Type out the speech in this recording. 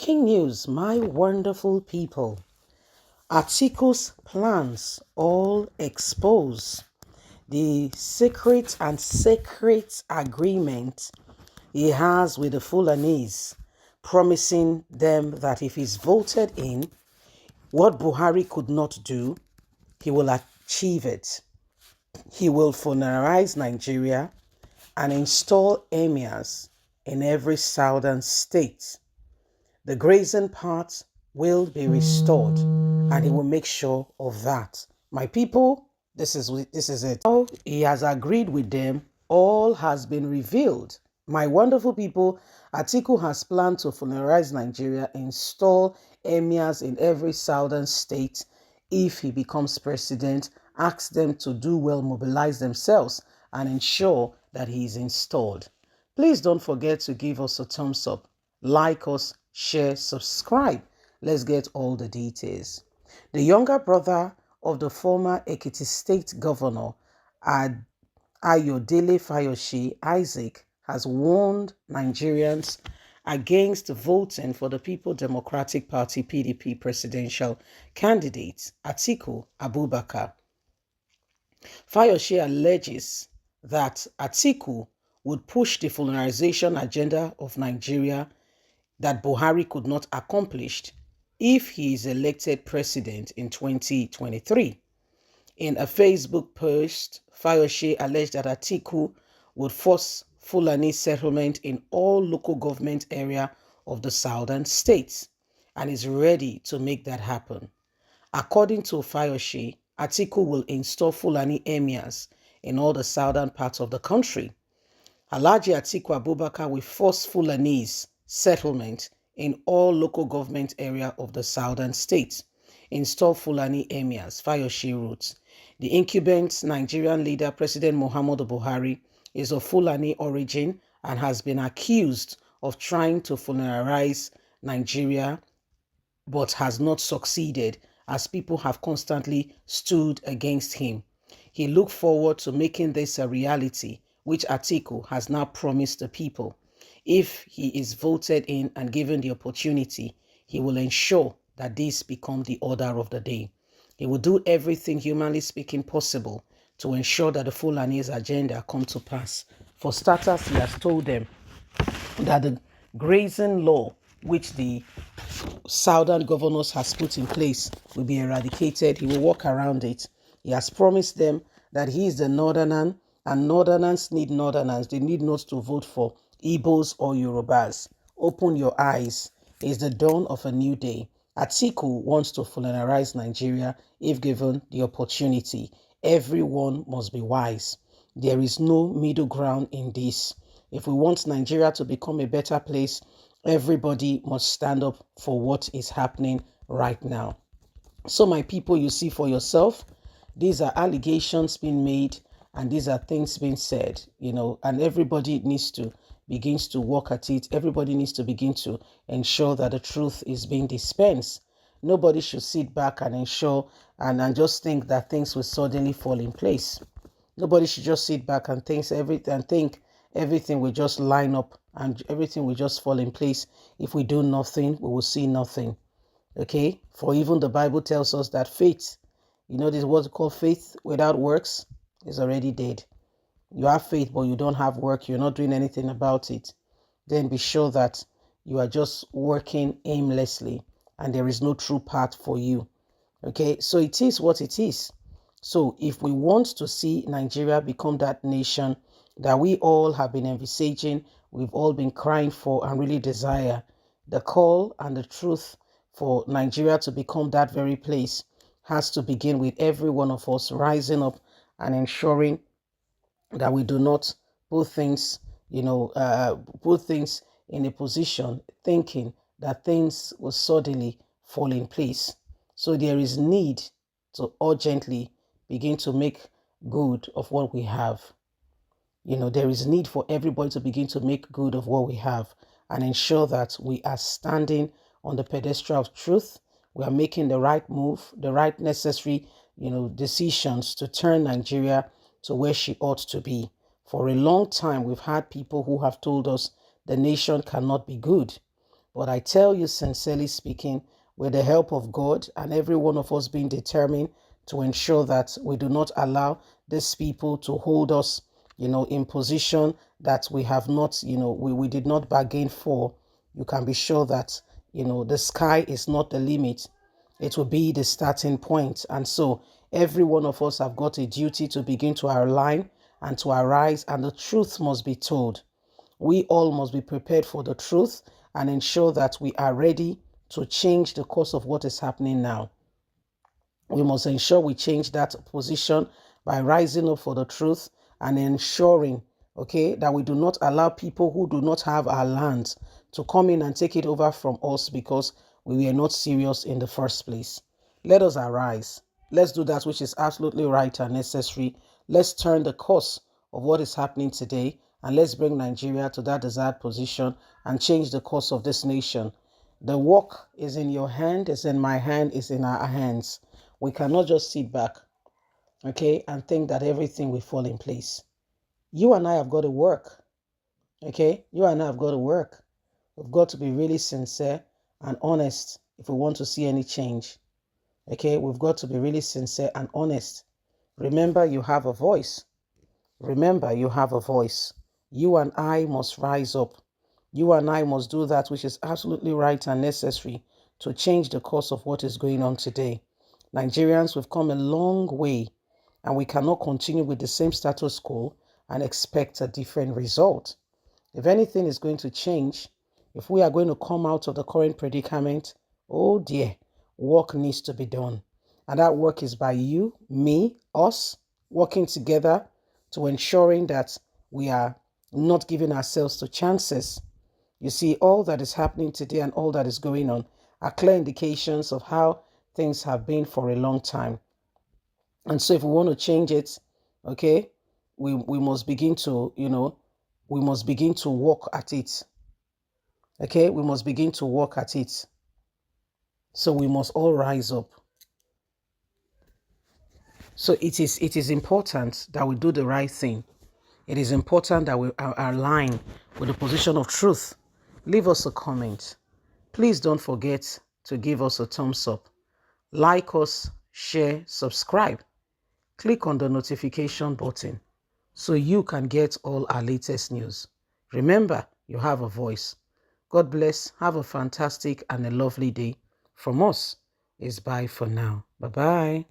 Breaking news, my wonderful people. Atiku's plans all expose the secret and sacred agreement he has with the Fulanize, promising them that if he's voted in, what Buhari could not do, he will achieve it. He will Fulanize Nigeria and install emirs in every southern state. The grazing part will be restored, and he will make sure of that. My people, this is it. Now he has agreed with them. All has been revealed. My wonderful people, Atiku has planned to Fulanize Nigeria, install emirs in every southern state. If he becomes president, ask them to do well, mobilize themselves, and ensure that he is installed. Please don't forget to give us a thumbs up, like us, share, subscribe. Let's get all the details. The younger brother of the former Ekiti State Governor, Ayodele Fayose Isaac, has warned Nigerians against voting for the People Democratic Party (PDP) presidential candidate Atiku Abubakar. Fayose alleges that Atiku would push the Fulanization agenda of Nigeria that Buhari could not accomplish if he is elected president in 2023. In a Facebook post, Fayose alleged that Atiku would force Fulani settlement in all local government area of the southern states and is ready to make that happen. According to Fayose, Atiku will install Fulani emirs in all the southern parts of the country. Alhaji Atiku Abubakar will force Fulani's settlement in all local government area of the southern states. Install Fulani emirs, Fayose wrote. The incumbent Nigerian leader, President Muhammadu Buhari, is of Fulani origin and has been accused of trying to Fulanize Nigeria, but has not succeeded as people have constantly stood against him. He looked forward to making this a reality, which Atiku has now promised the people. If he is voted in and given the opportunity, he will ensure that this become the order of the day. He will do everything humanly speaking possible to ensure that the Fulani's agenda come to pass. For starters, he has told them that the grazing law, which the southern governors has put in place, will be eradicated. He will work around it. He has promised them that he is the northerner, and northerners need northerners. They need not to vote for Igbos or Yorubas. Open your eyes. It is the dawn of a new day. Atiku wants to Fulanize Nigeria if given the opportunity. Everyone must be wise. There is no middle ground in this. If we want Nigeria to become a better place, everybody must stand up for what is happening right now. So my people, you see for yourself, these are allegations being made and these are things being said, and everybody needs to begins to work at it. Everybody needs to begin to ensure that the truth is being dispensed. Nobody should sit back and ensure and just think that things will suddenly fall in place. Nobody should just sit back and think everything will just line up and everything will just fall in place. If we do nothing, we will see nothing. Okay? For even the Bible tells us that faith, this is what's called faith without works is already dead. You have faith, but you don't have work. You're not doing anything about it. Then be sure that you are just working aimlessly and there is no true path for you. Okay? So it is what it is. So if we want to see Nigeria become that nation that we all have been envisaging, we've all been crying for and really desire, the call and the truth for Nigeria to become that very place has to begin with every one of us rising up and ensuring that we do not put things, put things in a position thinking that things will suddenly fall in place. So there is need to urgently begin to make good of what we have. There is need for everybody to begin to make good of what we have and ensure that we are standing on the pedestal of truth. We are making the right move, the right necessary, decisions to turn Nigeria to where she ought to be. For a long time, we've had people who have told us the nation cannot be good. But I tell you, sincerely speaking, with the help of God and every one of us being determined to ensure that we do not allow these people to hold us, in position that we have not, we did not bargain for, you can be sure that, the sky is not the limit. It will be the starting point. And so every one of us have got a duty to begin to align and to arise, and the truth must be told. We all must be prepared for the truth and ensure that we are ready to change the course of what is happening now. We must ensure we change that position by rising up for the truth and ensuring, that we do not allow people who do not have our land to come in and take it over from us because we were not serious in the first place. Let us arise. Let's do that which is absolutely right and necessary. Let's turn the course of what is happening today, and let's bring Nigeria to that desired position and change the course of this nation. The work is in your hand, is in my hand, is in our hands. We cannot just sit back, and think that everything will fall in place. You and I have got to work, You and I have got to work. We've got to be really sincere and honest if we want to see any change, We've got to be really sincere and honest. Remember, you have a voice. Remember, you have a voice. You and I must rise up. You and I must do that which is absolutely right and necessary to change the course of what is going on today. Nigerians, we've come a long way, and we cannot continue with the same status quo and expect a different result. If anything is going to change, if we are going to come out of the current predicament, oh dear, work needs to be done. And that work is by you, me, us, working together to ensuring that we are not giving ourselves to chances. You see, all that is happening today and all that is going on are clear indications of how things have been for a long time. And so if we want to change it, we must begin to, we must begin to work at it. We must begin to work at it. So we must all rise up. So it is important that we do the right thing. It is important that we are aligned with the position of truth. Leave us a comment. Please don't forget to give us a thumbs up. Like us, share, subscribe. Click on the notification button so you can get all our latest news. Remember, you have a voice. God bless. Have a fantastic and a lovely day. From us, it's bye for now. Bye-bye.